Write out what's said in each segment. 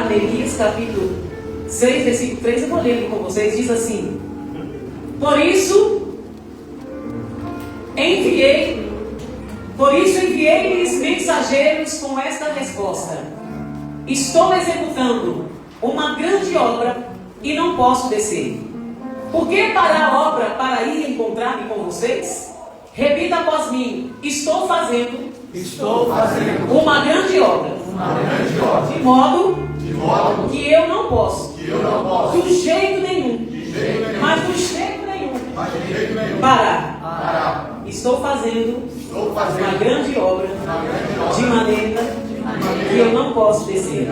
Neemias, capítulo 6, versículo 3, eu vou ler com vocês, diz assim: Por isso enviei-lhes mensageiros com esta resposta: Estou executando uma grande obra e não posso descer. Por que parar a obra para ir encontrar-me com vocês? Repita após mim: Estou fazendo uma grande obra. De modo que eu não posso. De jeito nenhum. Mas de jeito nenhum. Parar. Estou fazendo uma grande obra de maneira que eu não posso descer.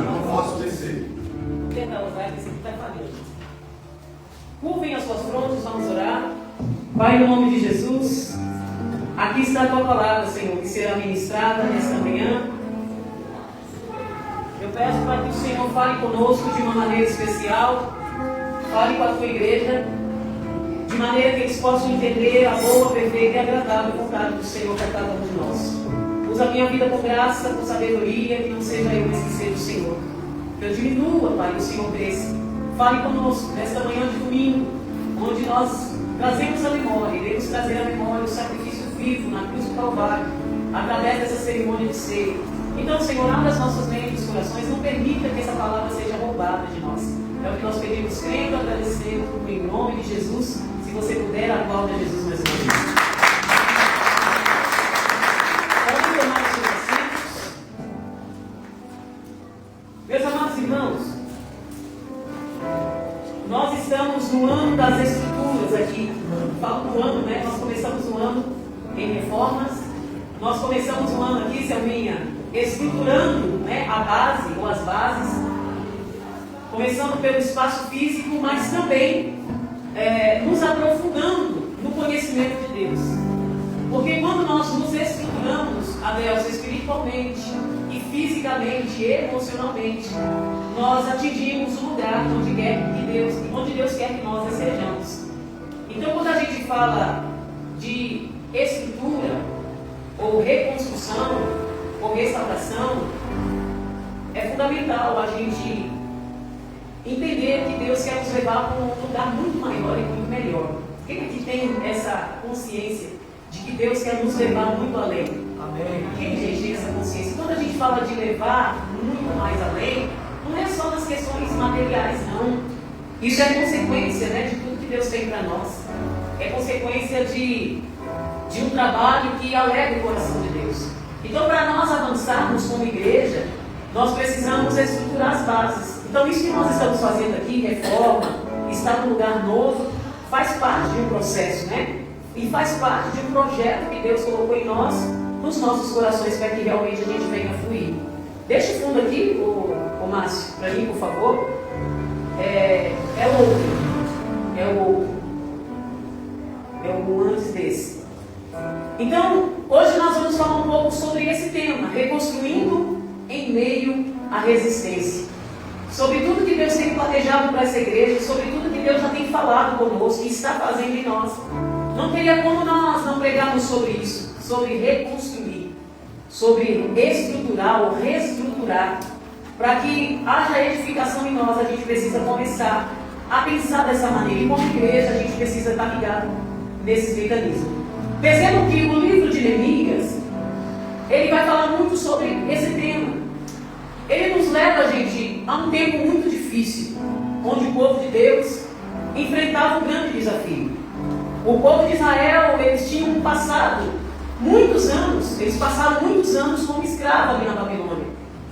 Curvem as suas frontes, vamos orar. Pai, no nome de Jesus, aqui está a tua palavra, Senhor, que será ministrada nesta manhã. Eu peço para que o Senhor fale conosco de uma maneira especial, fale com a tua igreja, de maneira que eles possam entender a boa, perfeita e agradável vontade do Senhor para cada um de nós. Usa a minha vida com graça, com sabedoria, que não seja eu, mas que seja o Senhor. Que eu diminua, Pai, e o Senhor cresça. Fale conosco nesta manhã de domingo, onde nós trazemos a memória, iremos trazer a memória o sacrifício vivo na cruz do Calvário, através dessa cerimônia de ceia. Então, Senhor, abra as nossas mentes e corações, não permita que essa palavra seja roubada de nós. É o que nós pedimos, crendo, agradecendo, em nome de Jesus. Se você puder, aplauda Jesus mais uma vez. Podem tomar os seus assentos. Meus amados irmãos, nós estamos no ano das estruturas aqui. Falo do ano, né? Nós começamos o ano em reformas. Nós começamos o ano aqui, Selminha, estruturando, né, a base ou as bases. Começando pelo espaço físico, mas também nos aprofundando no conhecimento de Deus. Porque quando nós nos estruturamos, Adelson, espiritualmente e fisicamente e emocionalmente, nós atingimos o lugar onde Deus quer que nós estejamos. Então, quando a gente fala de estrutura, ou reconstrução, ou restauração, é fundamental a gente entender que Deus quer nos levar para um lugar muito maior e muito melhor. Quem aqui tem essa consciência de que Deus quer nos levar muito além? Amém. Quem tem essa consciência? Quando a gente fala de levar muito mais além, não é só nas questões materiais, não. Isso é consequência, né, de tudo que Deus tem para nós. É consequência de um trabalho que alegra o coração de Deus. Então, para nós avançarmos como igreja, nós precisamos estruturar as bases. Então, isso que nós estamos fazendo aqui, reforma, estar num lugar novo, faz parte de um processo, né? E faz parte de um projeto que Deus colocou em nós, nos nossos corações, para que realmente a gente venha fluir. Deixa o fundo aqui, o Márcio, para mim, por favor. É o antes desse. Então, hoje nós vamos falar um pouco sobre esse tema, reconstruindo em meio à resistência. Sobre tudo que Deus tem planejado para essa igreja, sobre tudo que Deus já tem falado conosco e está fazendo em nós. Não teria como nós não pregarmos sobre isso, sobre reconstruir, sobre estruturar ou reestruturar. Para que haja edificação em nós, a gente precisa começar a pensar dessa maneira. E como igreja, a gente precisa estar ligado nesses mecanismos. Percebam que o livro de Neemias, ele vai falar muito sobre esse tema. Ele nos leva, gente, a um tempo muito difícil, onde o povo de Deus enfrentava um grande desafio. O povo de Israel, eles tinham passado muitos anos, eles passaram muitos anos como escravos ali na Babilônia.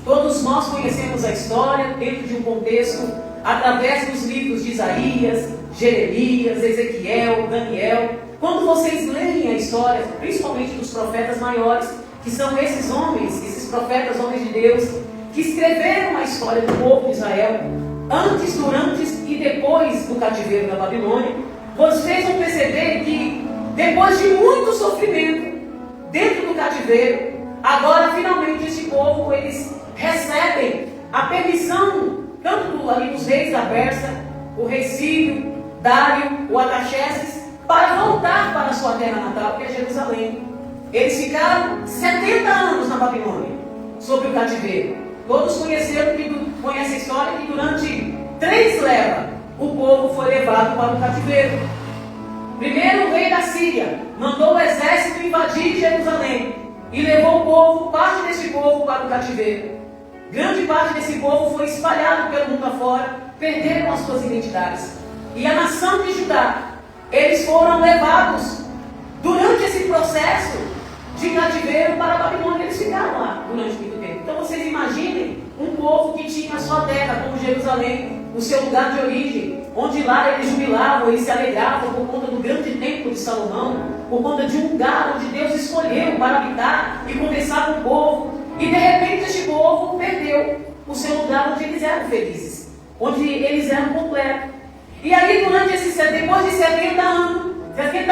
Todos nós conhecemos a história dentro de um contexto, através dos livros de Isaías, Jeremias, Ezequiel, Daniel. Quando vocês leem a história, principalmente dos profetas maiores, que são esses homens, esses profetas, homens de Deus, que escreveram a história do povo de Israel, antes, durante e depois do cativeiro da Babilônia, vocês vão perceber que, depois de muito sofrimento, dentro do cativeiro, agora finalmente esse povo, eles recebem a permissão, tanto ali dos reis da Pérsia, o rei Sírio, Dário, o Artaxerxes, para voltar para a sua terra natal, que é Jerusalém. Eles ficaram 70 anos na Babilônia, sob o cativeiro. Todos conheceram que conhece a história que durante 3 levas o povo foi levado para o cativeiro. Primeiro o rei da Síria mandou o exército invadir Jerusalém e levou o povo, parte desse povo, para o cativeiro. Grande parte desse povo foi espalhado pelo mundo afora, perderam as suas identidades. E a nação de Judá, eles foram levados durante esse processo de cativeiro para a Babilônia. Eles ficaram lá durante muito tempo. Então vocês imaginem um povo que tinha a sua terra, como Jerusalém, o seu lugar de origem, onde lá eles jubilavam, eles se alegravam por conta do grande templo de Salomão, por conta de um lugar onde Deus escolheu para habitar e conversar com o povo. E de repente este povo perdeu o seu lugar onde eles eram felizes, onde eles eram completos. E aí depois de 70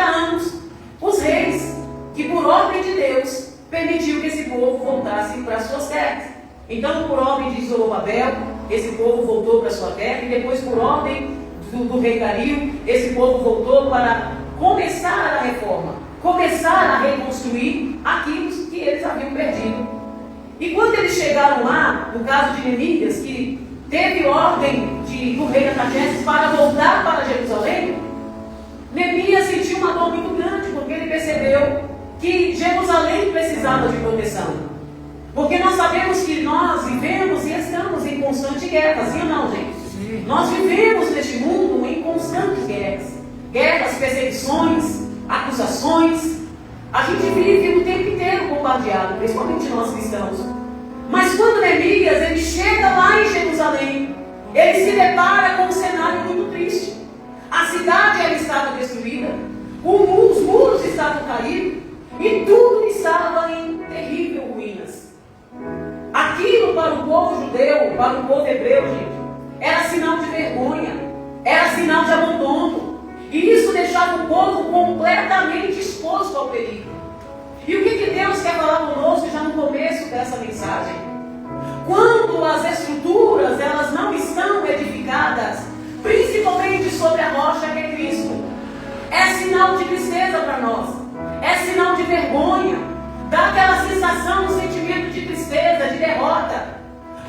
anos, os reis, que por ordem de Deus, permitiu que esse povo voltasse para suas terras. Então, por ordem de Zorobabel, esse povo voltou para sua terra, e depois por ordem do rei Dario, esse povo voltou para começar a reforma, começar a reconstruir aquilo que eles haviam perdido. E quando eles chegaram lá, no caso de Neemias, que teve ordem do rei Artaxerxes para voltar para Jerusalém, Neemias sentiu uma dor muito grande, porque ele percebeu que Jerusalém precisava de proteção. Porque nós sabemos que nós vivemos e estamos em constante guerra, sim ou não, gente? Sim. Nós vivemos neste mundo em constantes guerras. Guerras, perseguições, acusações. A gente vive o tempo inteiro bombardeado, principalmente nós cristãos. Mas quando Neemias, ele chega lá em Jerusalém, ele se depara com um cenário muito triste. A cidade ela estava destruída, os muros estavam caídos e tudo estava em terrível ruínas. Aquilo para o povo judeu, para o povo hebreu, gente, era sinal de vergonha, era sinal de abandono. E isso deixava o povo completamente exposto ao perigo. E o que Deus quer falar conosco já no começo dessa mensagem? Quando as estruturas elas não estão edificadas, principalmente sobre a rocha que é Cristo, é sinal de tristeza para nós, é sinal de vergonha, dá aquela sensação, um sentimento de tristeza, de derrota.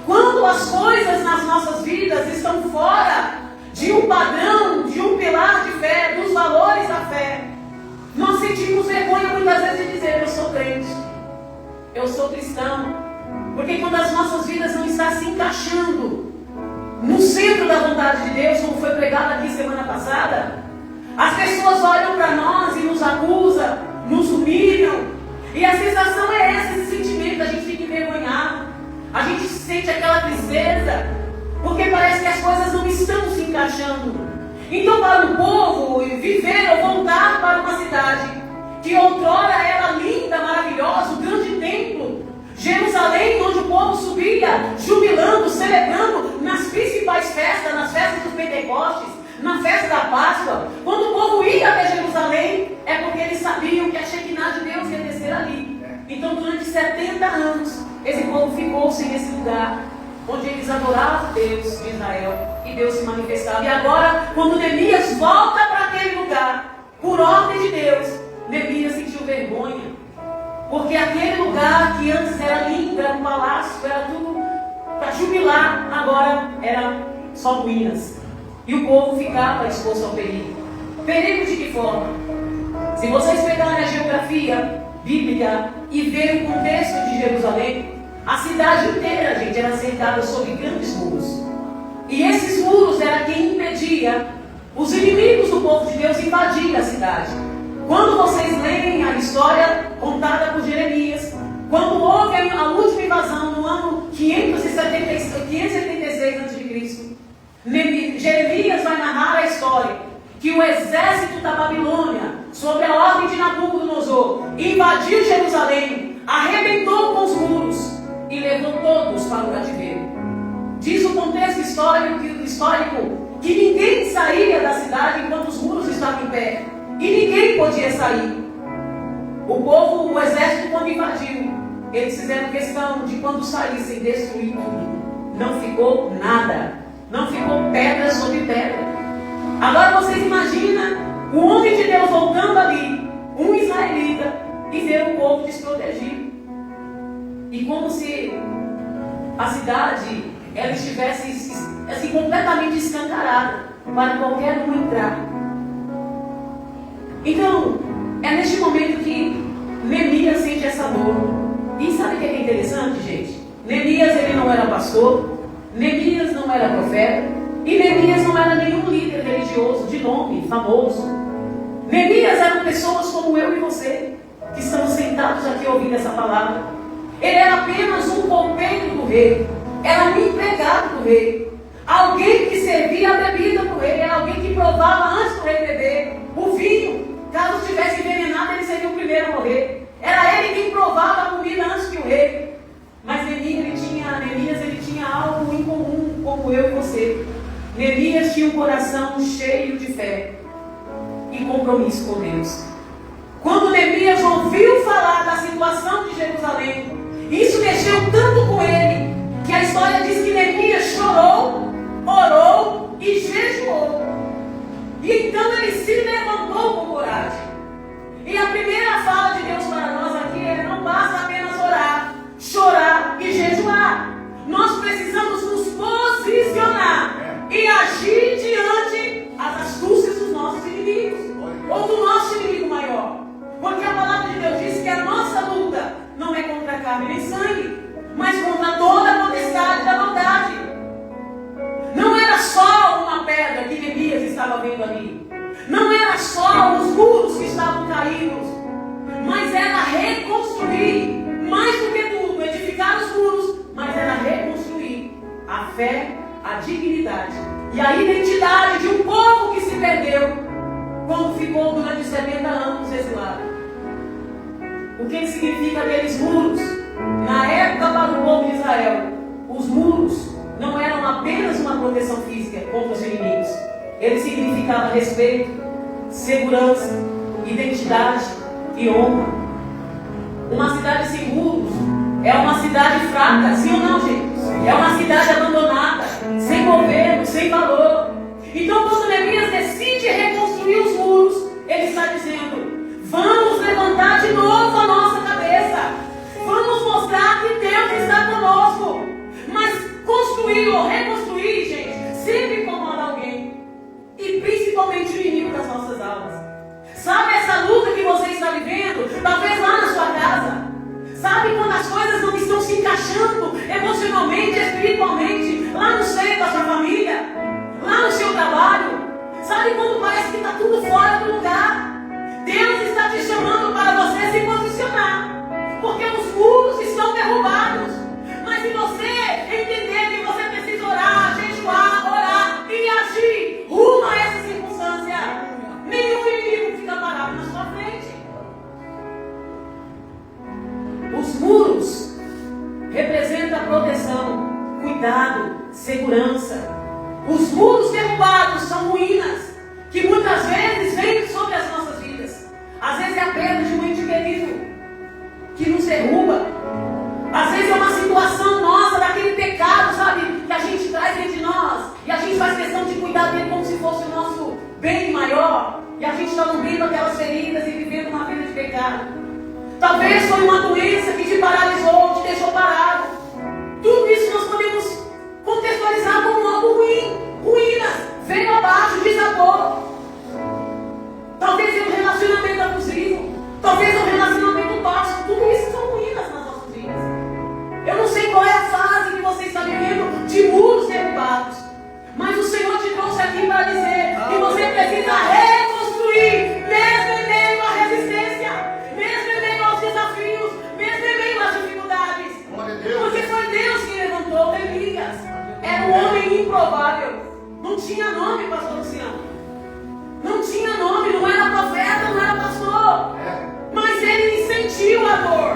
Quando as coisas nas nossas vidas estão fora de um padrão, de um pilar de fé, dos valores da fé, nós sentimos vergonha muitas vezes de dizer: eu sou crente, eu sou cristão. Porque quando as nossas vidas não estão se encaixando no centro da vontade de Deus, como foi pregado aqui semana passada, as pessoas olham para nós e nos acusam, nos humilham, e a sensação é essa, esse sentimento, a gente fica envergonhado, a gente sente aquela tristeza, porque parece que as coisas não estão se encaixando. Então, para o povo viver ou voltar para uma cidade que outrora era linda, maravilhosa, o grande templo, Jerusalém, onde o povo subia jubilando, celebrando nas principais festas, nas festas dos Pentecostes, na festa da Páscoa, quando o povo ia até Jerusalém, é porque eles sabiam que a Shekinah de Deus ia descer ali. Então, durante 70 anos, esse povo ficou sem esse lugar, onde eles adoravam Deus de Israel, e Deus se manifestava. E agora, quando Neemias volta para aquele lugar, por ordem de Deus, Neemias sentiu vergonha, porque aquele lugar que antes era lindo, era um palácio, era tudo para jubilar, agora era só ruínas. E o povo ficava exposto ao perigo. Perigo de que forma? Se vocês pegarem a geografia bíblica e verem o contexto de Jerusalém, a cidade inteira, gente, era cercada sobre grandes muros. E esses muros eram quem impedia os inimigos do povo de Deus invadir a cidade. Quando vocês leem a história contada por Jeremias, quando houve a última invasão no ano 576 a.C., Jeremias vai narrar a história que o exército da Babilônia, sob a ordem de Nabucodonosor, invadiu Jerusalém, arrebentou com os muros e levou todos para o cativeiro. Diz o contexto histórico que ninguém saía da cidade enquanto os muros estavam em pé, e ninguém podia sair. O exército, quando invadiu, eles fizeram questão de, quando saíssem, destruir tudo. Não ficou nada, não ficou pedra sobre pedra. Agora vocês imaginam o homem de Deus voltando ali, um israelita, e ver o povo desprotegido. E como se a cidade ela estivesse assim, completamente escancarada para qualquer um entrar. Então, é neste momento que Neemias sente essa dor. E sabe o que é interessante, gente? Neemias, ele não era pastor, Neemias não era profeta, e Neemias não era nenhum líder religioso de nome famoso. Neemias eram pessoas como eu e você, que estamos sentados aqui ouvindo essa palavra. Ele era apenas um copeiro do rei, era um empregado do rei, alguém que servia a bebida do rei, era alguém que provava antes do rei beber o vinho. Caso estivesse envenenado, ele seria o primeiro a morrer. Era ele quem provava a comida antes que o rei. Mas Neemias ele tinha algo em comum, como eu e você. Neemias tinha um coração cheio de fé e compromisso com Deus. Quando Neemias ouviu falar da situação de Jerusalém, isso mexeu tanto com ele, que a história diz que Neemias chorou, orou e jejuou. E então ele se levantou com coragem. E a primeira fala de Deus para nós aqui é: não basta apenas orar, chorar e jejuar. Nós precisamos nos posicionar e agir diante as astúcias dos nossos inimigos, ou do nosso inimigo maior. Porque a palavra de Deus diz que a nossa luta não é contra carne nem sangue, mas contra toda a potestade da maldade. Não era só uma pedra que Neemias estava vendo ali, não era só os muros que estavam caídos, mas era reconstruir, mais do que tudo, edificar os muros, mas era reconstruir a fé, a dignidade e a identidade de um povo que se perdeu quando ficou durante 70 anos exilado. O que significa aqueles muros? Na época, para o povo de Israel, os muros não eram apenas uma proteção física contra os inimigos. Eles significavam respeito, segurança, identidade e honra. Uma cidade sem muros é uma cidade fraca, sim ou não, gente? É uma cidade abandonada, sem governo, sem valor. Então, quando Neemias decide reconstruir os muros, ele está dizendo: vamos levantar de novo a nossa cabeça, vamos mostrar que Deus está conosco. Mas construir ou reconstruir, gente, sempre incomoda alguém, e principalmente o inimigo das nossas almas. Sabe essa luta que você está vivendo, talvez lá na sua casa? Sabe quando as coisas não estão se encaixando emocionalmente, espiritualmente, lá no seio da sua família, lá no seu trabalho? Sabe quando parece que está tudo fora do lugar? Deus está te chamando para você se posicionar, porque os muros estão derrubados. Mas se você entender que você precisa orar, jejuar, orar e agir rumo a essa circunstância, nenhum inimigo fica parado na sua frente. Os muros representam proteção, cuidado, segurança. Os muros derrubados são ruínas que muitas vezes vêm sobre as nossas vidas. Às vezes é a perda de um ente querido que nos derruba. Às vezes é uma situação nossa, daquele pecado, sabe, que a gente traz dentro de nós, e a gente faz questão de cuidar dele como se fosse o nosso bem maior, e a gente está nutrindo aquelas feridas e vivendo uma vida de pecado. Talvez foi uma doença que te paralisou, te deixou parado. Tudo isso nós podemos contextualizar como algo ruim, ruínas, veio abaixo, desabou. Talvez é um relacionamento abusivo, talvez é um relacionamento tóxico, tudo isso são ruínas nas nossas vidas. Eu não sei qual é a fase que você está vivendo de muros derrubados, mas o Senhor te trouxe aqui para dizer que você precisa reconstruir, mesmo em meio à resistência, mesmo em meio aos desafios, mesmo em meio às dificuldades. Porque foi Deus que levantou Neemias. Era um homem improvável, não tinha nome, pastor Luciano. Não tinha nome, não era profeta, não era pastor. Mas ele sentiu a dor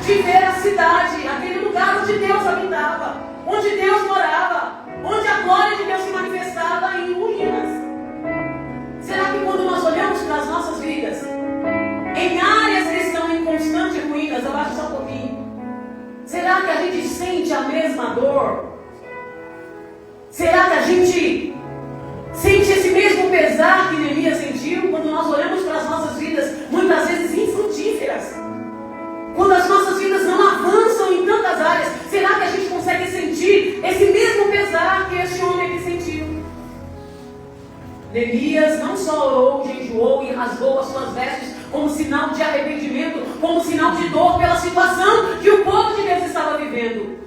de ver a cidade, aquele lugar onde Deus habitava, onde Deus morava, onde a glória de Deus se manifestava em ruínas. Será que quando nós olhamos para as nossas vidas, em áreas que estão em constante ruínas, abaixa só um pouquinho, será que a gente sente a mesma dor? Será que a gente sente esse mesmo pesar que Neemias sentiu quando nós olhamos para as nossas vidas, muitas vezes infrutíferas? Quando as nossas vidas não avançam em tantas áreas, será que a gente consegue sentir esse Neemias não só orou, jejuou e rasgou as suas vestes como sinal de arrependimento, como sinal de dor pela situação que o povo de Deus estava vivendo.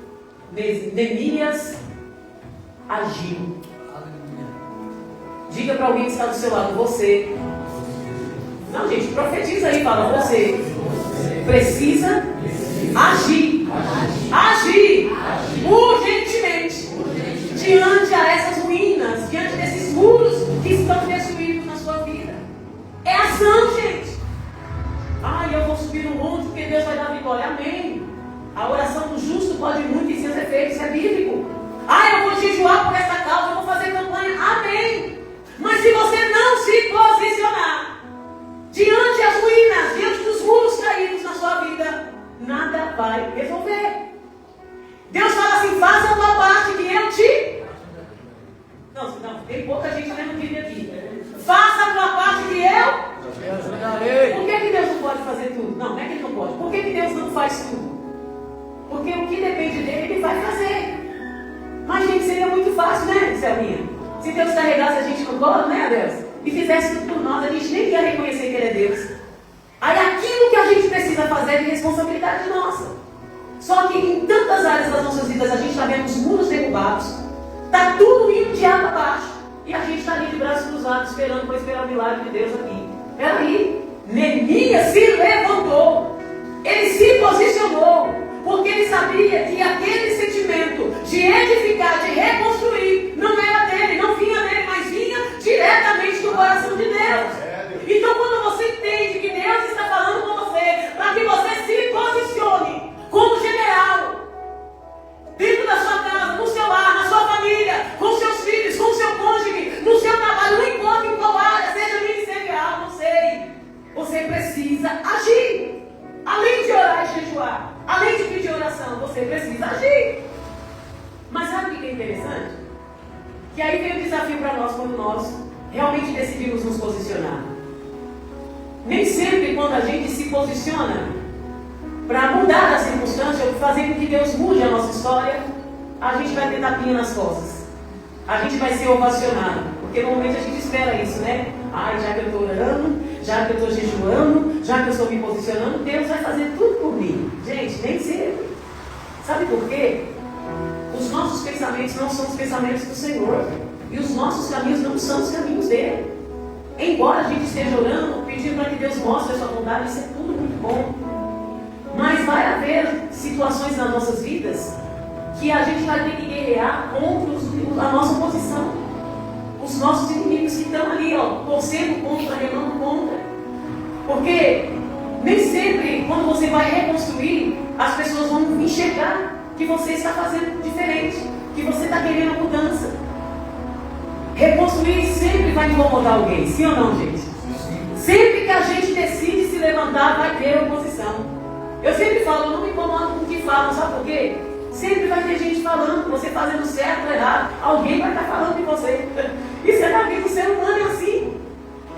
Neemias agiu. Diga para alguém que está do seu lado, você. Não, gente, profetiza aí, fala, você precisa agir. Agir urgentemente diante a essas ruínas, diante desses muros que estão destruídos na sua vida. É ação, gente. Eu vou subir no monte porque Deus vai dar vitória. Amém. A oração do justo pode muito em seus efeitos, isso é bíblico. Eu vou jejuar por essa causa, eu vou fazer campanha. Amém. Mas se você não se posicionar diante das ruínas, diante dos muros caídos na sua vida, nada vai resolver. Deus fala assim, faça a tua parte que eu te... Não, tem pouca gente lendo Bíblia aqui. Faça a tua parte que eu... Por que Deus não pode fazer tudo? Não é que Ele não pode. Por que Deus não faz tudo? Porque o que depende dele, Ele vai fazer. Mas, gente, seria muito fácil, né, Selminha? Se Deus carregasse a gente no colo, né, Deus? E fizesse tudo por nós, a gente nem ia reconhecer que Ele é Deus. Aí aquilo que a gente precisa fazer é de responsabilidade nossa. Só que em tantas áreas das nossas vidas a gente está vendo os muros derrubados, está tudo indo de água abaixo, e a gente está ali de braços cruzados esperando para esperar o milagre de Deus aqui. Peraí, Neemias se levantou, ele se posicionou, porque ele sabia que aquele sentimento de edificar, de reconstruir, não era dele, não vinha dele, mas vinha diretamente do coração de Deus. Então, quando você entende que Deus está falando com você, para que você se posicione como general, dentro da sua casa, no seu lar, na sua família, com seus filhos, com seu cônjuge, no seu trabalho, não importa em qual área, seja ministerial, não sei, você precisa agir. Além de orar e jejuar, além de pedir oração, você precisa agir. Mas sabe o que é interessante? Que aí vem o desafio para nós quando nós realmente decidimos nos posicionar. Nem sempre quando a gente se posiciona para mudar a circunstância ou fazer com que Deus mude a nossa história, a gente vai ter tapinha nas costas. A gente vai ser ovacionado. Porque normalmente a gente espera isso, né? Já que eu estou orando, já que eu estou jejuando, já que eu estou me posicionando, Deus vai fazer tudo por mim. Gente, nem sempre. Sabe por quê? Os nossos pensamentos não são os pensamentos do Senhor. E os nossos caminhos não são os caminhos dele. Embora a gente esteja orando, pedindo para que Deus mostre a sua bondade, isso é tudo muito bom. Mas vai haver situações nas nossas vidas que a gente vai ter que guerrear contra a nossa oposição. Os nossos inimigos que estão ali, torcendo contra, remando contra. Porque nem sempre, quando você vai reconstruir, as pessoas vão enxergar que você está fazendo diferente, que você está querendo mudança. Reconstruir sempre vai incomodar alguém, sim ou não, gente? Sempre que a gente decide se levantar, vai ter oposição. Eu sempre falo, eu não me incomodo com o que falam, sabe por quê? Sempre vai ter gente falando, você fazendo certo ou errado, alguém vai estar falando de você. Isso é da vida do ser humano, é assim.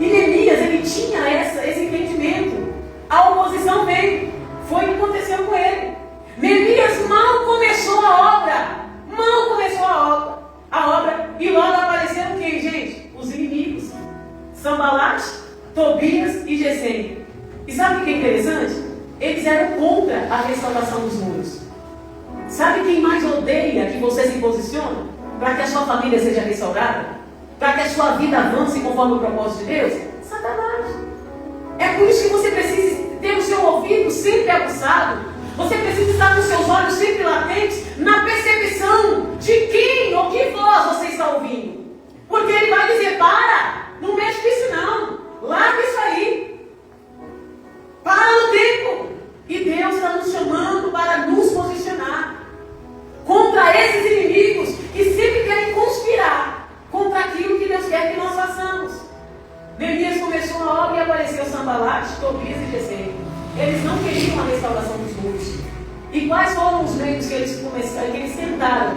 E Neemias, ele tinha esse entendimento. A oposição veio, foi o que aconteceu com ele. Neemias mal começou a obra, e logo apareceram quem, gente? Os inimigos. Sanbalate, Tobias e Gesem. E sabe o que é interessante? Eles eram contra a restauração dos muros. Sabe quem mais odeia que você se posicione para que a sua família seja restaurada? Para que a sua vida avance conforme o propósito de Deus? Satanás. É por isso que você precisa ter o seu ouvido sempre aguçado. Você precisa estar com os seus olhos sempre latentes na percepção de quem ou que voz você está ouvindo. Porque ele vai dizer, não mexe com isso não. Larga isso aí. Para no tempo. E Deus está nos chamando para nos posicionar contra esses inimigos que sempre querem conspirar contra aquilo que Deus quer que nós façamos. Neemias começou a obra e apareceu Sanbalate, Tobias e Gesem. Eles não queriam a restauração dos muros. E quais foram os meios que eles tentaram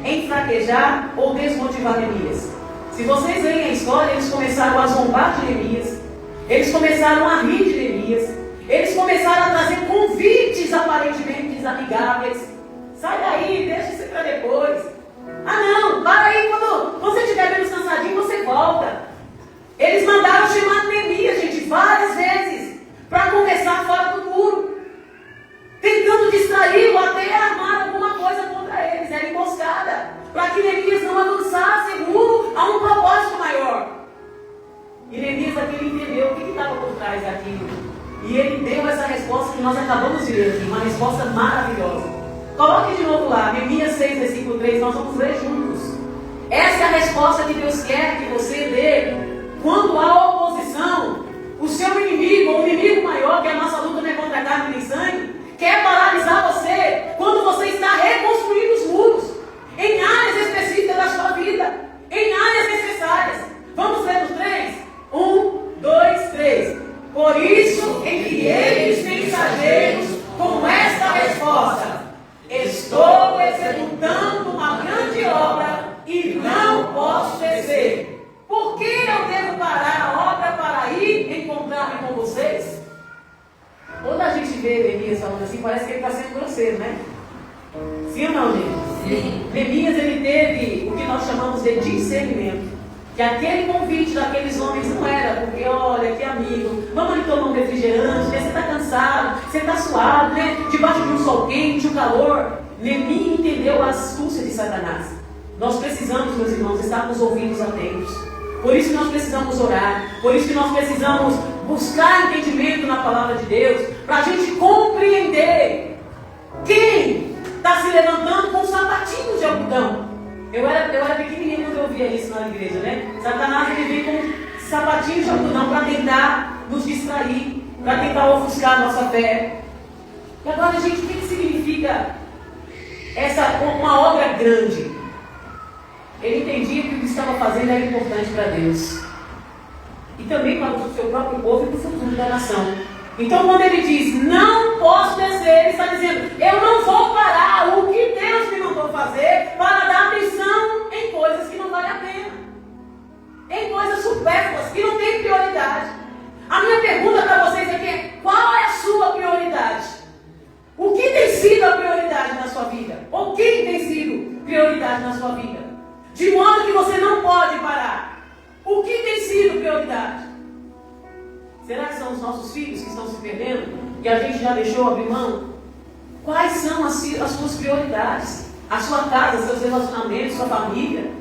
enfraquejar ou desmotivar Neemias? Se vocês leem a história, eles começaram a zombar de Neemias, eles começaram a rir de Neemias, eles começaram a trazer convites aparentemente desamigáveis. Sai daí, deixa isso para depois. Não, para aí, quando você estiver menos cansadinho, você volta. que nós acabamos de ler aqui, uma resposta maravilhosa. Coloque de novo lá, Neemias 6, versículo 3, nós vamos ler juntos. Essa é a resposta que Deus quer que você dê quando há oposição. O seu inimigo, ou o inimigo maior, que a nossa luta não é contra a carne nem sangue, quer paralisar você quando você está reconstruindo os muros em áreas específicas da sua vida, em áreas necessárias. Vamos ler os 3? 1, 2, 3. Por isso enviei os mensageiros com esta resposta: estou executando uma grande obra e não posso descer. Por que eu devo parar a obra para ir encontrar-me com vocês? Quando a gente vê Neemias falando assim, parece que ele está sendo grosseiro, né? Sim ou não, gente? Sim. Neemias, ele teve o que nós chamamos de discernimento. Que aquele convite daqueles homens não era porque, olha, que amigo, vamos ali tomar um refrigerante, né? Você está cansado, você está suado, né? Debaixo de um sol quente, um calor. Neemias entendeu a astúcia de Satanás. Nós precisamos, meus irmãos, estar com os ouvidos atentos. Por isso que nós precisamos orar. Por isso que nós precisamos buscar entendimento na palavra de Deus. Para a gente compreender quem está se levantando com sapatinhos de algodão. Eu era pequenininho quando eu ouvia isso na igreja, né? Satanás, ele vem com sapatinhos de algodão para tentar nos distrair, para tentar ofuscar a nossa fé. E agora, gente, o que significa uma obra grande? Ele entendia que o que estava fazendo era importante para Deus. E também para o seu próprio povo e para o futuro da nação. Então, quando ele diz, não posso descer, ele está dizendo, eu não vou parar o que Deus me mandou fazer para dar atenção em coisas que não valem a pena. Em coisas supérfluas, que não têm prioridade. A minha pergunta para vocês aqui é, qual é a sua prioridade? O que tem sido a prioridade na sua vida? Ou quem tem sido prioridade na sua vida? De modo que você não pode parar. O que tem sido prioridade? Será que são os nossos filhos que estão se perdendo? E a gente já deixou abrir mão? Quais são as suas prioridades? A sua casa, seus relacionamentos, sua família?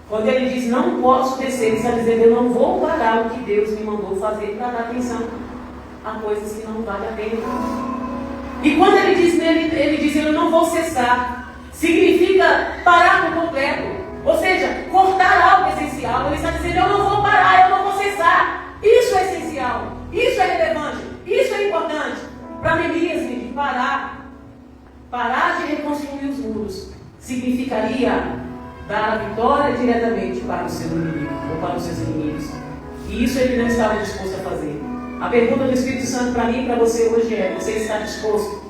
Quando ele diz, não posso descer, ele está dizendo, eu não vou parar o que Deus me mandou fazer para dar atenção a coisas que não valem a pena. E quando ele diz, eu não vou cessar. Significa parar por completo. Ou seja, cortar algo essencial. Ele está dizendo, eu não vou parar, eu não vou cessar. Isso é essencial. Isso é relevante. Isso é importante. Para Neemias, gente, parar de reconstruir os muros significaria dar a vitória diretamente para o seu inimigo, ou para os seus inimigos. E isso ele não estava disposto a fazer. A pergunta do Espírito Santo para mim e para você hoje é, você está disposto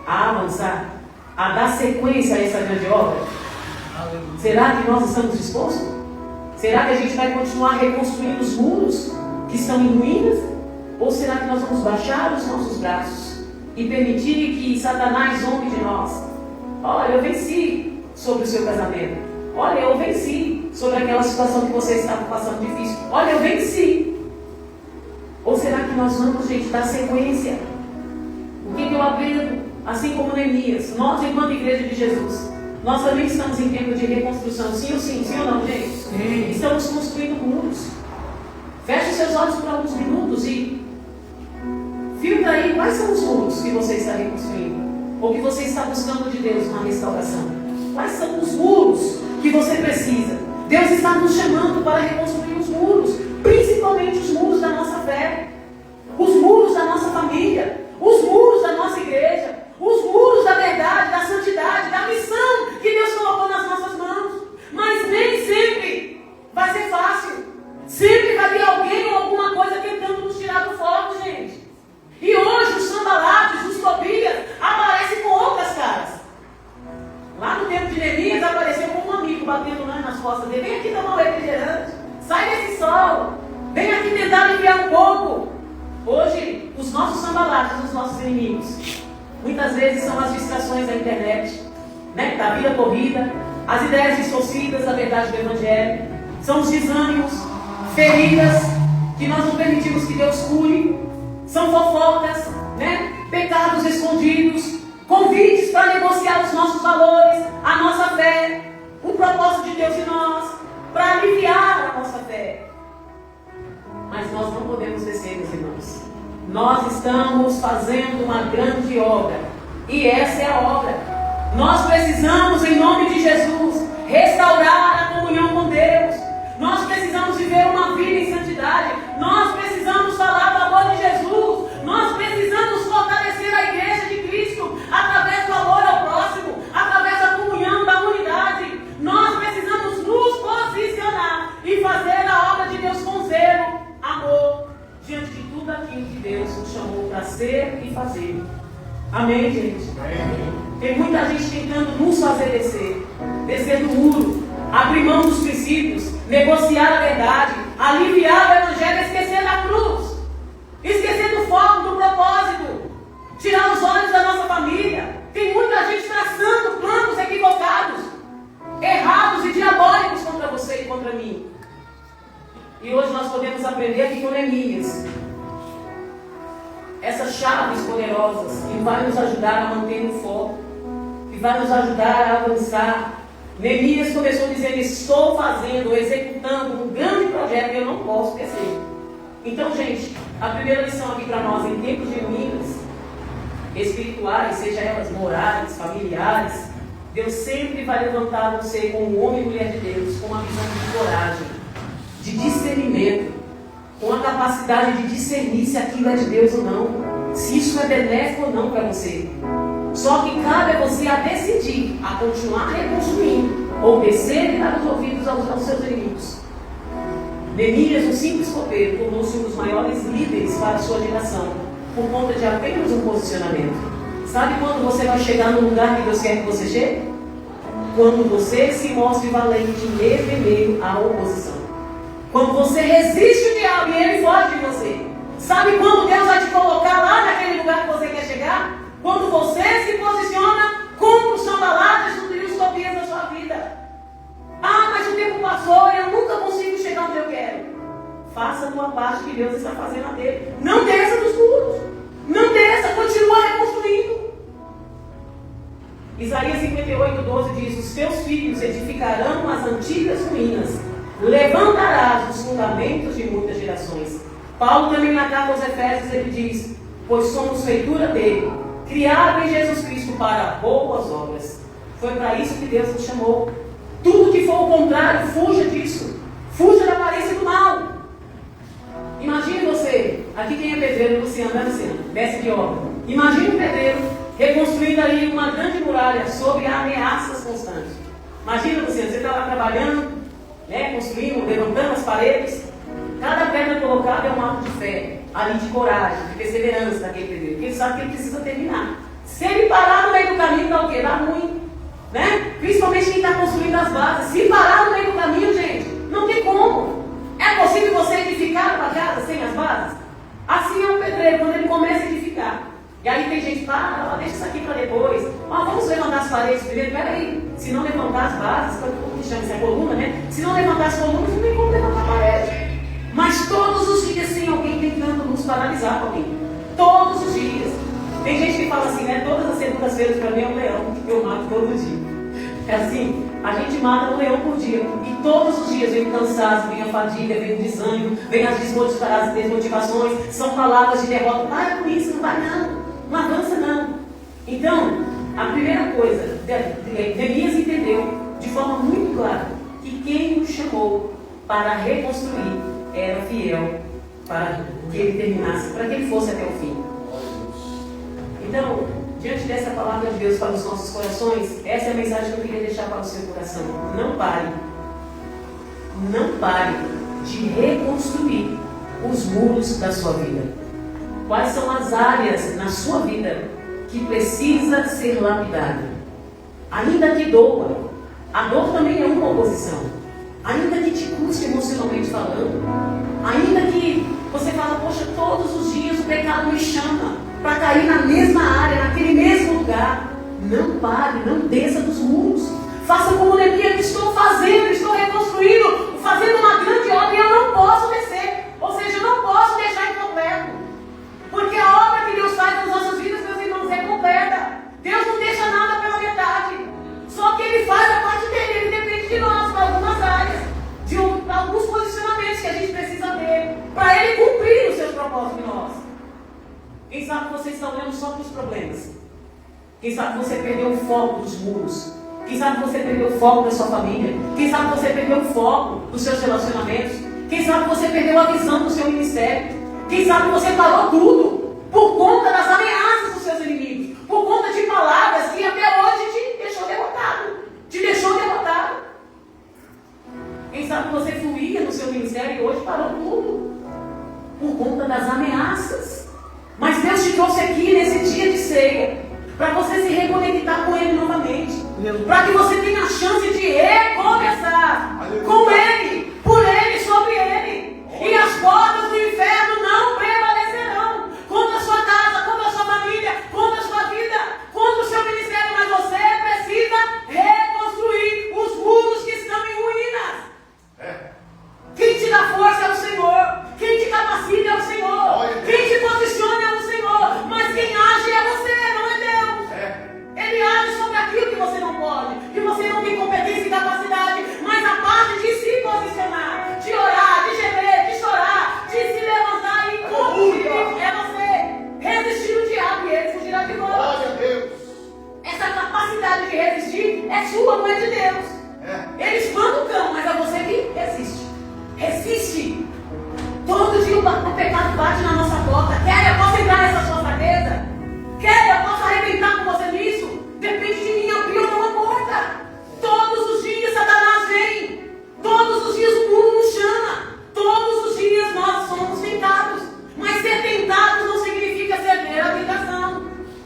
a avançar? A dar sequência a essa grande obra? Aleluia. Será que nós estamos dispostos? Será que a gente vai continuar reconstruindo os muros que estão em ruínas? Ou será que nós vamos baixar os nossos braços e permitir que Satanás zombe de nós? Olha, eu venci sobre o seu casamento. Olha, eu venci sobre aquela situação que você estava passando difícil. Olha, eu venci. Ou será que nós vamos, gente, dar sequência? O que eu aprendo? Assim como Neemias, nós, enquanto Igreja de Jesus, nós também estamos em tempo de reconstrução. Sim ou não, gente? Sim. Estamos construindo muros. Feche os seus olhos por alguns minutos e filtra aí quais são os muros que você está reconstruindo. Ou que você está buscando de Deus uma restauração. Quais são os muros que você precisa? Deus está nos chamando para reconstruir os muros. Principalmente os muros da nossa fé. Os muros da nossa família. Os muros da nossa igreja. Os muros da verdade, da santidade, da missão que Deus colocou nas nossas mãos. Mas nem sempre vai ser fácil. Sempre vai ter alguém ou alguma coisa tentando nos tirar do foco, gente. E hoje os Sanbalates, os Tobias aparecem com outras caras. Lá no tempo de Neemias apareceu com um amigo batendo nas costas dele. Vem aqui tomar um refrigerante. Sai desse sol. Vem aqui tentar aliviar um pouco. Hoje, os nossos Sanbalates, os nossos inimigos, muitas vezes são as distrações da internet, né? Da vida corrida, as ideias distorcidas da verdade do Evangelho, são os desânimos, feridas que nós não permitimos que Deus cure, são fofocas, né? Pecados escondidos, convites para negociar os nossos valores, a nossa fé, o propósito de Deus em nós, para aliviar a nossa fé. Mas nós não podemos descer, meus irmãos. Nós estamos fazendo uma grande obra. E essa é a obra. Nós precisamos, em nome de Jesus, restaurar a comunhão com Deus. Nós precisamos viver uma vida em santidade. Nós precisamos falar do amor de Jesus. Nós precisamos fortalecer a igreja de Cristo através do amor ao próximo, através da comunhão, da unidade. Nós precisamos nos posicionar e fazer a obra de Deus com zelo, amor, diante de tudo aquilo que Deus nos chamou para ser e fazer. Amém, gente? Amém. Tem muita gente tentando nos fazer descer do muro, abrir mão dos princípios, negociar a verdade, aliviar o evangelho, esquecer da cruz, esquecer do foco, do propósito, tirar os olhos da nossa família. Tem muita gente traçando planos equivocados, errados e diabólicos contra você e contra mim. E hoje nós podemos aprender aqui com Neemias essas chaves poderosas que vai nos ajudar a manter o foco, que vai nos ajudar a avançar. Neemias começou dizendo: estou fazendo, executando um grande projeto e eu não posso esquecer. Então, gente, a primeira lição aqui para nós, em tempos de ruínas espirituais, seja elas morais, familiares, Deus sempre vai levantar você como homem e mulher de Deus, com uma visão de coragem, de discernimento, com a capacidade de discernir se aquilo é de Deus ou não, se isso é benéfico ou não para você. Só que cabe a você a decidir, a continuar reconstruindo, ou descer e dar os ouvidos aos seus inimigos. Neemias, um simples copeiro, tornou-se um dos maiores líderes para a sua geração, por conta de apenas um posicionamento. Sabe quando você vai chegar no lugar que Deus quer que você chegue? Quando você se mostre valente mesmo em meio à oposição. Quando você resiste o diabo e ele foge de você. Sabe quando Deus vai te colocar lá naquele lugar que você quer chegar? Quando você se posiciona contra os sambaladas e os tobias da sua vida. Ah, mas o tempo passou e eu nunca consigo chegar onde eu quero. Faça a tua parte que Deus está fazendo a dele. Não desça dos muros. Não desça, continua reconstruindo. Isaías 58:12 diz: os teus filhos edificarão as antigas ruínas, levantarás os fundamentos de muitas gerações. Paulo também na carta aos Efésios ele diz: pois somos feitura dele, criado em Jesus Cristo para boas obras. Foi para isso que Deus nos chamou. Tudo que for o contrário, fuja disso. Fuja da aparência do mal. Imagine você, aqui quem é pedreiro, Luciano, né, Luciano? Mestre de obra. Imagine um pedreiro reconstruindo ali uma grande muralha sobre ameaças constantes. Imagina, Luciano, você está lá trabalhando, né, construindo, levantando as paredes. Cada pedra colocada é um ato de fé, ali de coragem, de perseverança daquele pedreiro, porque ele sabe que ele precisa terminar. Se ele parar no meio do caminho, dá o quê? Dá ruim, né? Principalmente quem está construindo as bases. Se parar no meio do caminho, gente, não tem como. É possível você edificar uma casa sem as bases? Assim é um pedreiro, quando ele começa a edificar. E aí tem gente que fala: deixa isso aqui para depois. Vamos levantar as paredes primeiro. Peraí, se não levantar as bases, como que chama isso? É coluna, né? Se não levantar as colunas, não tem como levantar a parede. Mas todos os dias tem alguém tentando nos paralisar com alguém. Todos os dias. Tem gente que fala assim, né? Todas as segundas-feiras para mim é um leão que eu mato todo dia. É assim, a gente mata um leão por dia. E todos os dias vem o cansaço, vem a fadiga, vem o desânimo, vem as desmotivações, são palavras de derrota. Para com isso, não vai não. Não avança não. Então, a primeira coisa, Neemias entendeu de forma muito clara que quem o chamou para reconstruir era fiel para que ele terminasse, para que ele fosse até o fim. Então, diante dessa palavra de Deus para os nossos corações, essa é a mensagem que eu queria deixar para o seu coração. Não pare. Não pare de reconstruir os muros da sua vida. Quais são as áreas na sua vida que precisa ser lapidada? Ainda que doa. A dor também é uma oposição. Ainda que te custe emocionalmente falando. Ainda que você fala: poxa, todos os dias o pecado me chama para cair na mesma área, naquele mesmo lugar. Não pare, não desça dos muros. Faça como Neemias: estou fazendo, estou reconstruindo, fazendo uma grande obra e eu não posso descer. Ou seja, eu não posso deixar incompleto. Porque a obra que Deus faz nas nossas vidas, meus irmãos, é completa. Deus não deixa nada pela metade. Só que Ele faz a parte dele, Ele depende de nós, para algumas áreas, de alguns posicionamentos que a gente precisa ter, para Ele cumprir os seus propósitos em nós. Quem sabe você está olhando só para os problemas. Quem sabe você perdeu o foco dos muros. Quem sabe você perdeu o foco da sua família. Quem sabe você perdeu o foco dos seus relacionamentos. Quem sabe você perdeu a visão do seu ministério. Quem sabe você parou tudo por conta das ameaças dos seus inimigos. Por conta de palavras que até hoje te deixou derrotado. Te deixou derrotado. Quem sabe você fluía no seu ministério e hoje parou tudo por conta das ameaças. Mas Deus te trouxe aqui nesse dia de ceia para você se reconectar com Ele novamente. Para que você tenha a chance de recomeçar com Ele, por Ele, sobre Ele. E as portas do inferno não prevalecerão contra a sua casa, contra a sua família, contra a sua vida, contra o seu ministério. Mas você precisa reconstruir os muros que estão em ruínas. Quem te dá força é o Senhor. Quem te capacita é o Senhor. Quem te posiciona é o Senhor. Mas quem age é você, não é Deus. Ele age sobre aquilo que você não pode, que você não tem competência e capacidade. Mas a parte de se posicionar, de orar, de gemer, de chorar, de se levantar e construir é você. Resistir o diabo e ele fugirá de nós. Glória a Deus. Essa capacidade de resistir é sua, não é de Deus. Ele espanta o cão, mas é você que resiste. Resiste. Todo dia o pecado bate na nossa porta. Quer eu posso entrar nessa sua fraqueza? Quer eu posso arrebentar com você nisso? Depende de mim abrir ou não a porta. Todos os dias Satanás vem. Todos os dias o mundo nos chama. Todos os dias nós somos tentados. Mas ser tentado não significa ceder à tentação.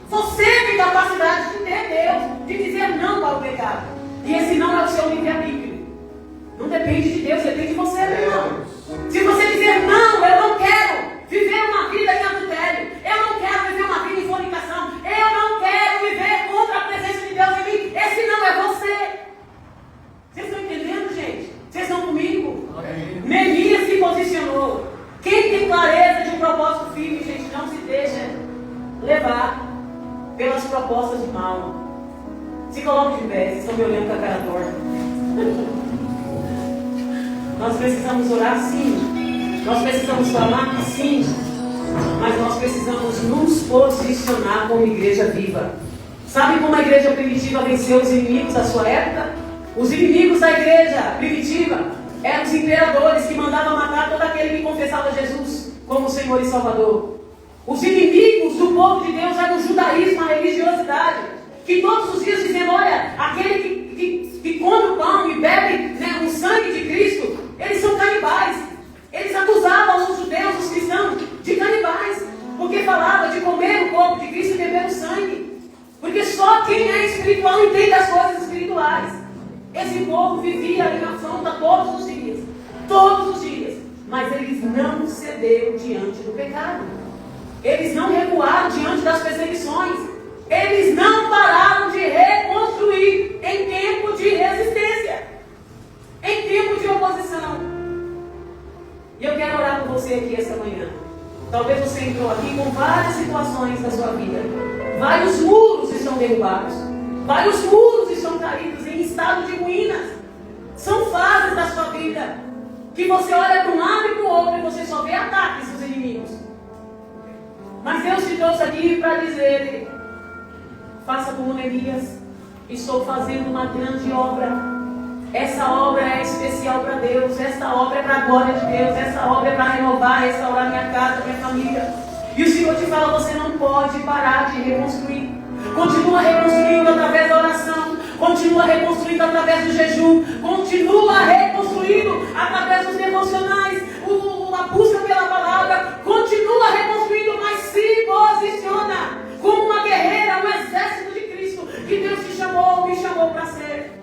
Você tem capacidade de ter Deus, de dizer não para o pecado. E esse não é o seu livre-arbítrio. Não depende de Deus, depende de você, meu irmão. Se você dizer não, eu não quero viver uma vida em adultério, eu não quero viver uma vida em fornicação, eu não quero viver contra a presença de Deus em mim, esse não é você. Vocês estão entendendo, gente? Vocês estão comigo? Neemias se posicionou. Quem tem clareza de um propósito firme, gente, não se deixa levar pelas propostas de mal. Se coloque de pé, vocês estão me olhando com a cara torta. Nós precisamos orar sim, nós precisamos falar sim, mas nós precisamos nos posicionar como igreja viva. Sabe como a igreja primitiva venceu os inimigos da sua época? Os inimigos da igreja primitiva eram os imperadores que mandavam matar todo aquele que confessava Jesus como Senhor e Salvador. Os inimigos do povo de Deus eram o judaísmo, a religiosidade, que todos os dias dizendo, olha, aquele que come o pão e bebe o sangue de Cristo, eles são canibais. Eles acusavam os judeus, os cristãos, de canibais, porque falava de comer o corpo de Cristo e beber o sangue. Porque só quem é espiritual entende as coisas espirituais. Esse povo vivia ali na afronta todos os dias, mas eles não cederam diante do pecado. Eles não recuaram diante das perseguições. Eles não pararam de reconstruir em tempo de resistência, em tempo de oposição. E eu quero orar por você aqui esta manhã. Talvez você entrou aqui com várias situações da sua vida. Vários muros estão derrubados. Vários muros estão caídos em estado de ruínas. São fases da sua vida que você olha para um lado e para o outro e você só vê ataques dos inimigos. Mas Deus te trouxe aqui para dizer: faça como Neemias, estou fazendo uma grande obra. Essa obra é especial para Deus, essa obra é para a glória de Deus, essa obra é para renovar, restaurar minha casa, minha família. E o Senhor te fala, você não pode parar de reconstruir. Continua reconstruindo através da oração, continua reconstruindo através do jejum, continua reconstruindo através dos devocionais, a busca pela palavra, continua reconstruindo, mas se posiciona como uma guerreira, um exército de Cristo, que Deus te chamou, me chamou para ser.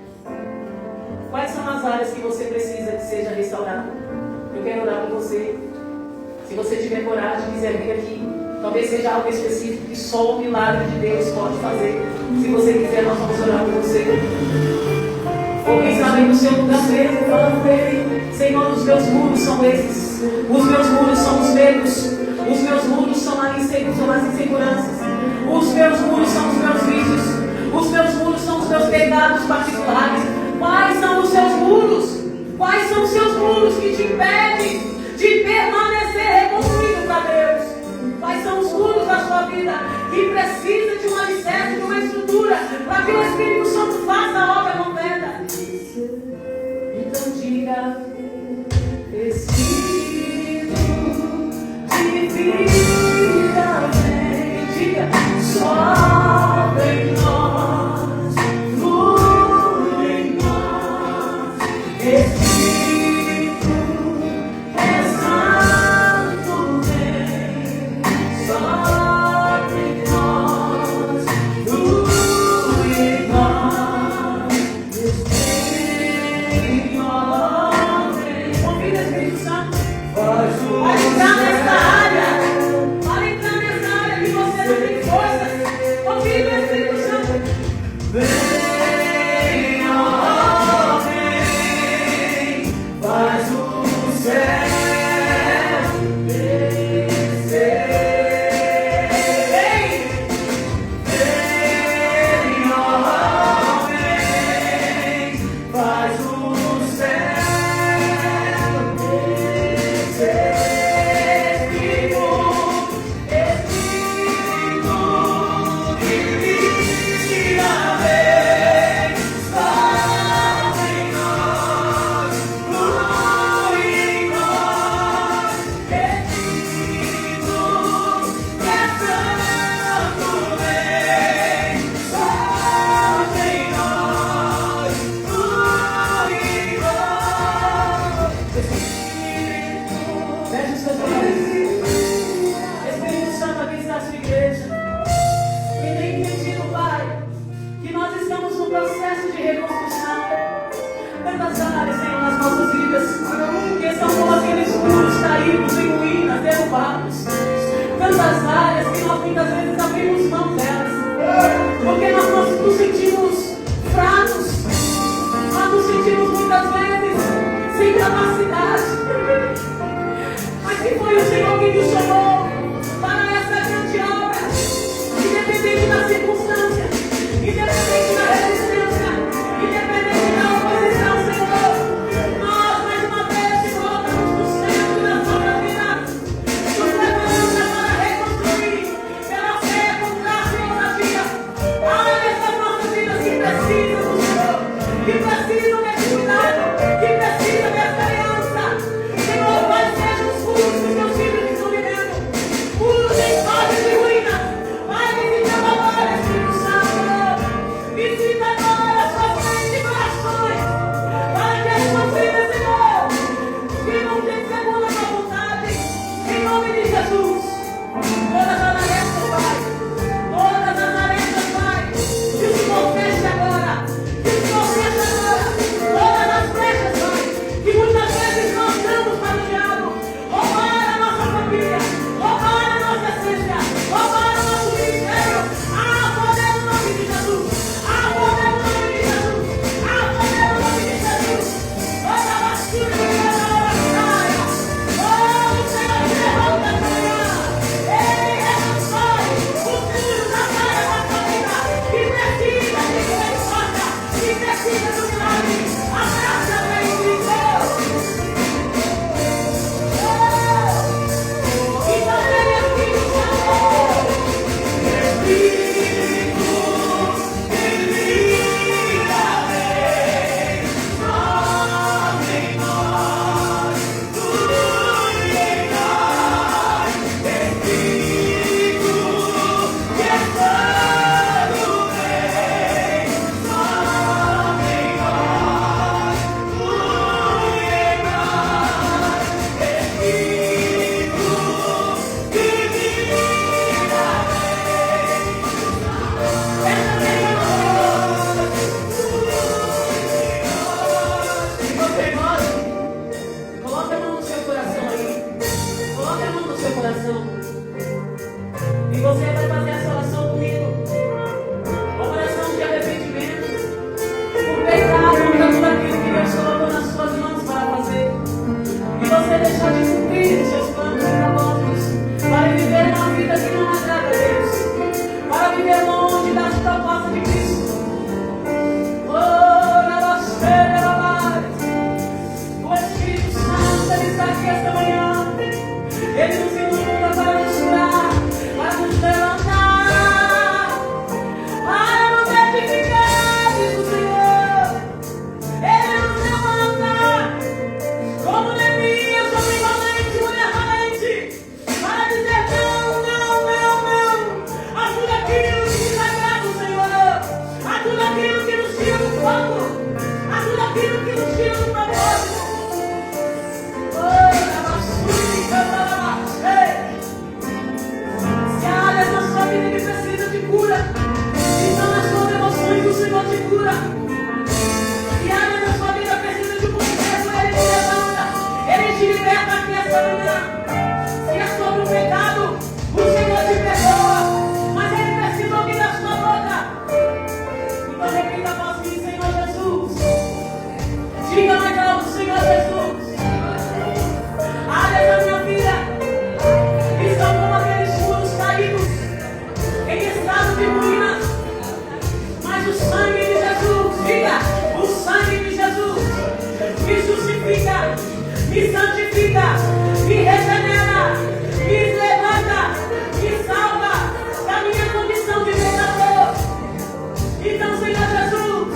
Quais são as áreas que você precisa que seja restaurada? Eu quero orar por você. Se você tiver coragem, quiser vir aqui, talvez seja algo específico que só o milagre de Deus pode fazer. Se você quiser, nós vamos orar por você. Ou quem sabe no seu lugar mesmo, falando com Ele: Senhor, os meus muros são esses. Os meus muros são os medos. Os meus muros são as inseguranças. Os meus muros são os meus vícios. Os meus muros são os meus pecados particulares. Quais são os seus muros? Quais são os seus muros que te impedem de permanecer reconstruído para Deus? Quais são os muros da sua diga, Espírito de vida, vem, diga, sobe em nós, flui em nós, Espírito é santo, vem, sobe em nós, flui em nós, Espírito, convida o Espírito Santo. Vai entrar nessa área. Vai entrar nessa área que você não tem forças. Convida o Espírito Santo. Vem, ó, vem, faz o céu descer. Vem, ó, vem, faz o céu descer. Feche os seus olhos. Espírito Santo, aqui está a sua igreja. E tem entendido, Pai, que nós estamos no processo de reconstrução. Tantas áreas, Senhor, nas nossas vidas, que estão como aqueles muros caídos em ruínas, derrubados. Tantas áreas que nós muitas vezes abrimos mão delas, porque nós nos sentimos fracos, nós nos sentimos muitas vezes sem capacidade. Mas que foi o Senhor que nos chamou para essa grande obra, independente da circunstância, independente da resistência, independente da oposição, Senhor. Nós, mais uma vez, te colocamos no centro da nossa vida, nos levamos para reconstruir pela fé. nessa manhã. Se é sobre o pecado, o Senhor te perdoa, mas Ele precisa ouvir da sua boca. Então repita após mim, Senhor Jesus. Diga mais alto, Senhor Jesus. Áreas da minha vida estão como aqueles muros caídos, em estado de ruína. Mas o sangue de Jesus, diga, o sangue de Jesus me justifica, me santifica, me regenera, me levanta, me salva da minha condição de pecador. Então, Senhor Jesus,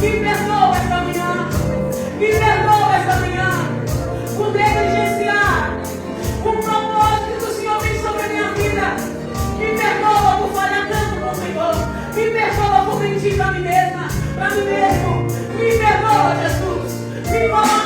me perdoa esta manhã, me perdoa esta manhã por negligenciar o propósito que o Senhor tem sobre a minha vida. Me perdoa por falhar tanto com o Senhor, me perdoa por mentir para mim mesma, para mim mesmo. Me perdoa, Jesus, me coloca